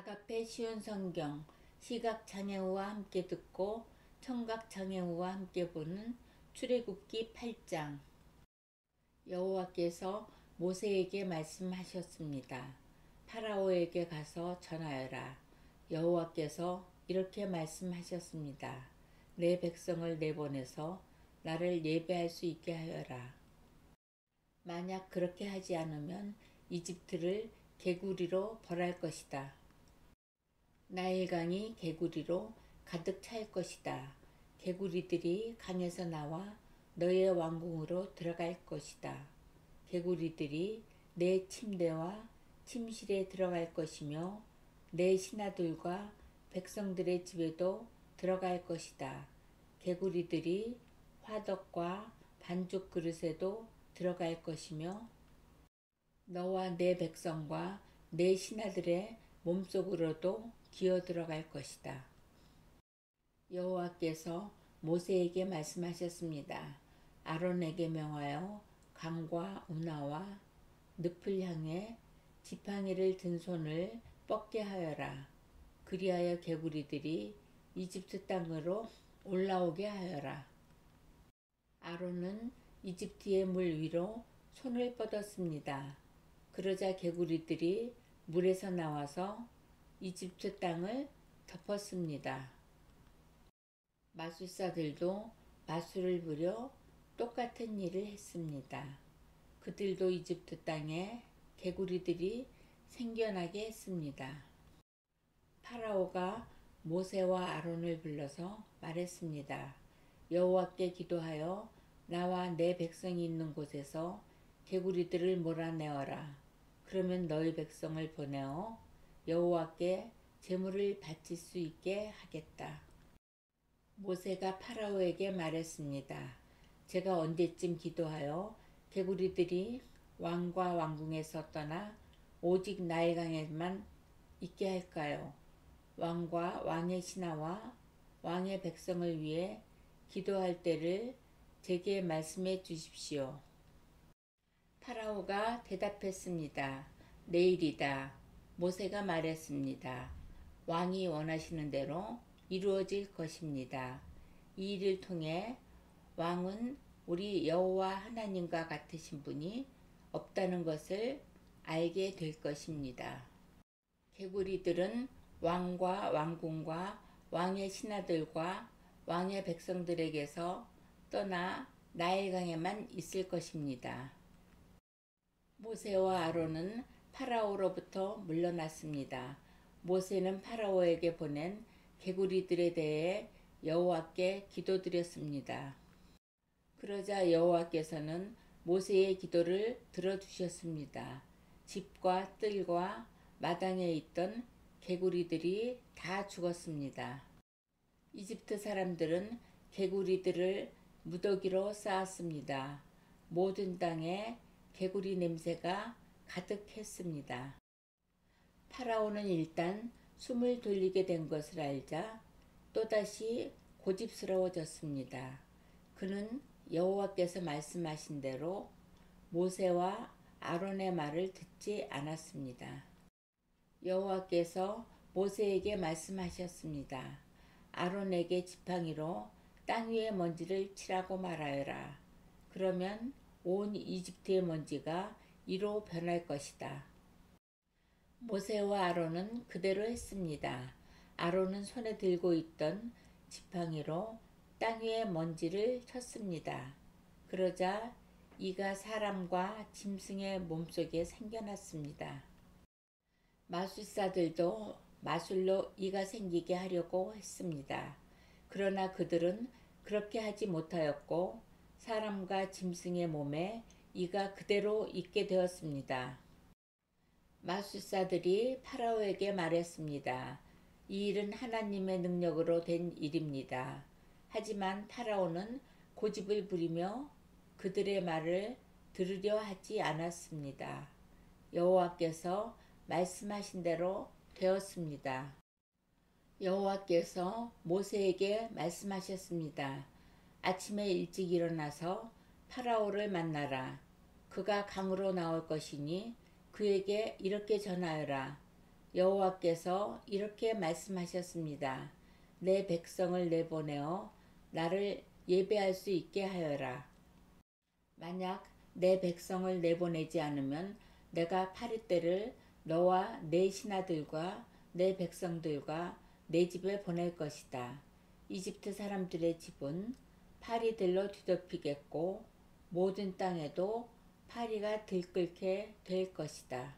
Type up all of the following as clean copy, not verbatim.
아가페 쉬운 성경 시각장애우와 함께 듣고 청각장애우와 함께 보는 출애굽기 8장. 여호와께서 모세에게 말씀하셨습니다. 파라오에게 가서 전하여라. 여호와께서 이렇게 말씀하셨습니다. 내 백성을 내보내서 나를 예배할 수 있게 하여라. 만약 그렇게 하지 않으면 이집트를 개구리로 벌할 것이다. 나일강이 개구리로 가득 찰 것이다. 개구리들이 강에서 나와 너의 왕궁으로 들어갈 것이다. 개구리들이 내 침대와 침실에 들어갈 것이며 내 신하들과 백성들의 집에도 들어갈 것이다. 개구리들이 화덕과 반죽 그릇에도 들어갈 것이며 너와 내 백성과 내 신하들의 몸속으로도 기어 들어갈 것이다. 여호와께서 모세에게 말씀하셨습니다. 아론에게 명하여 강과 운하와 늪을 향해 지팡이를 든 손을 뻗게 하여라. 그리하여 개구리들이 이집트 땅으로 올라오게 하여라. 아론은 이집트의 물 위로 손을 뻗었습니다. 그러자 개구리들이 물에서 나와서 이집트 땅을 덮었습니다. 마술사들도 마술을 부려 똑같은 일을 했습니다. 그들도 이집트 땅에 개구리들이 생겨나게 했습니다. 파라오가 모세와 아론을 불러서 말했습니다. 여호와께 기도하여 나와 내 백성이 있는 곳에서 개구리들을 몰아내어라. 그러면 너희 백성을 보내어 여호와께 제물을 바칠 수 있게 하겠다. 모세가 파라오에게 말했습니다. 제가 언제쯤 기도하여 개구리들이 왕과 왕궁에서 떠나 오직 나일강에만 있게 할까요? 왕과 왕의 신하와 왕의 백성을 위해 기도할 때를 제게 말씀해 주십시오. 파라오가 대답했습니다. 내일이다. 모세가 말했습니다. 왕이 원하시는 대로 이루어질 것입니다. 이 일을 통해 왕은 우리 여호와 하나님과 같으신 분이 없다는 것을 알게 될 것입니다. 개구리들은 왕과 왕궁과 왕의 신하들과 왕의 백성들에게서 떠나 나일강에만 있을 것입니다. 모세와 아론은 파라오로부터 물러났습니다. 모세는 파라오에게 보낸 개구리들에 대해 여호와께 기도드렸습니다. 그러자 여호와께서는 모세의 기도를 들어주셨습니다. 집과 뜰과 마당에 있던 개구리들이 다 죽었습니다. 이집트 사람들은 개구리들을 무더기로 쌓았습니다. 모든 땅에 개구리 냄새가 가득했습니다. 파라오는 일단 숨을 돌리게 된 것을 알자 또다시 고집스러워졌습니다. 그는 여호와께서 말씀하신 대로 모세와 아론의 말을 듣지 않았습니다. 여호와께서 모세에게 말씀하셨습니다. 아론에게 지팡이로 땅 위의 먼지를 치라고 말하여라. 그러면 온 이집트의 먼지가 이로 변할 것이다. 모세와 아론은 그대로 했습니다. 아론은 손에 들고 있던 지팡이로 땅 위의 먼지를 쳤습니다. 그러자 이가 사람과 짐승의 몸속에 생겨났습니다. 마술사들도 마술로 이가 생기게 하려고 했습니다. 그러나 그들은 그렇게 하지 못하였고 사람과 짐승의 몸에 이가 그대로 있게 되었습니다. 마술사들이 파라오에게 말했습니다. 이 일은 하나님의 능력으로 된 일입니다. 하지만 파라오는 고집을 부리며 그들의 말을 들으려 하지 않았습니다. 여호와께서 말씀하신 대로 되었습니다. 여호와께서 모세에게 말씀하셨습니다. 아침에 일찍 일어나서 파라오를 만나라. 그가 강으로 나올 것이니 그에게 이렇게 전하여라. 여호와께서 이렇게 말씀하셨습니다. 내 백성을 내보내어 나를 예배할 수 있게 하여라. 만약 내 백성을 내보내지 않으면 내가 파리떼를 너와 내 신하들과 내 백성들과 내 집에 보낼 것이다. 이집트 사람들의 집은 파리들로 뒤덮이겠고 모든 땅에도 파리가 들끓게 될 것이다.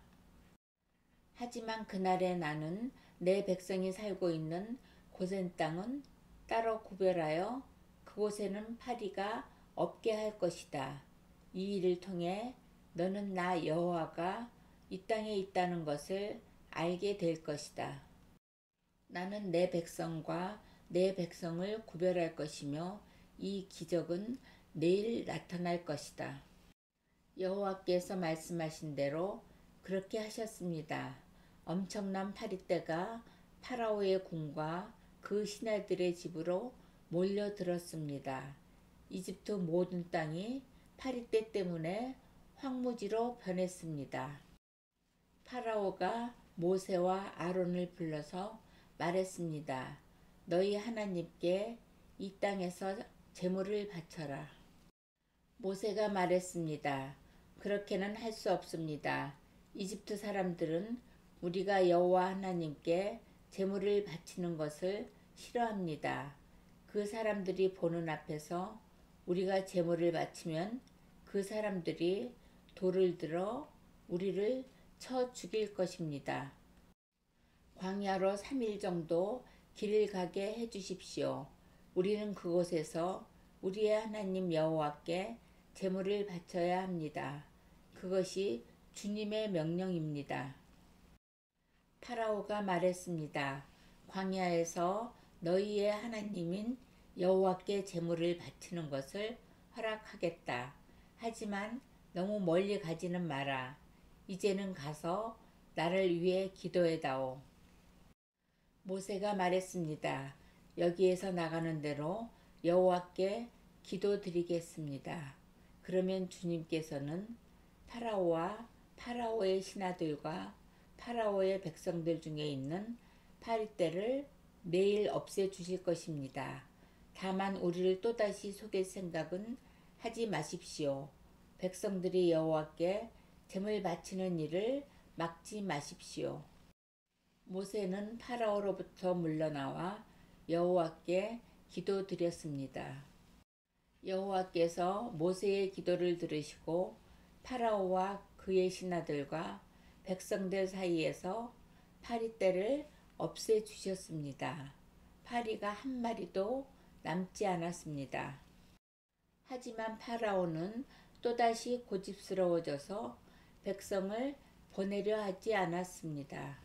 하지만 그날에 나는 내 백성이 살고 있는 고센 땅은 따로 구별하여 그곳에는 파리가 없게 할 것이다. 이 일을 통해 너는 나 여호와가 이 땅에 있다는 것을 알게 될 것이다. 나는 내 백성과 내 백성을 구별할 것이며 이 기적은 내일 나타날 것이다. 여호와께서 말씀하신 대로 그렇게 하셨습니다. 엄청난 파리떼가 파라오의 궁과 그 신하들의 집으로 몰려들었습니다. 이집트 모든 땅이 파리떼 때문에 황무지로 변했습니다. 파라오가 모세와 아론을 불러서 말했습니다. 너희 하나님께 이 땅에서 제물을 바쳐라. 모세가 말했습니다. 그렇게는 할 수 없습니다. 이집트 사람들은 우리가 여호와 하나님께 제물을 바치는 것을 싫어합니다. 그 사람들이 보는 앞에서 우리가 제물을 바치면 그 사람들이 돌을 들어 우리를 쳐 죽일 것입니다. 광야로 3일 정도 길을 가게 해 주십시오. 우리는 그곳에서 우리의 하나님 여호와께 제물을 바쳐야 합니다. 그것이 주님의 명령입니다. 파라오가 말했습니다. 광야에서 너희의 하나님인 여호와께 제물을 바치는 것을 허락하겠다. 하지만 너무 멀리 가지는 마라. 이제는 가서 나를 위해 기도해다오. 모세가 말했습니다. 여기에서 나가는 대로 여호와께 기도드리겠습니다. 그러면 주님께서는 파라오와 파라오의 신하들과 파라오의 백성들 중에 있는 파리떼를 매일 없애 주실 것입니다. 다만 우리를 또다시 속일 생각은 하지 마십시오. 백성들이 여호와께 제물 바치는 일을 막지 마십시오. 모세는 파라오로부터 물러나와 여호와께 기도드렸습니다. 여호와께서 모세의 기도를 들으시고 파라오와 그의 신하들과 백성들 사이에서 파리떼를 없애 주셨습니다. 파리가 한 마리도 남지 않았습니다. 하지만 파라오는 또다시 고집스러워져서 백성을 보내려 하지 않았습니다.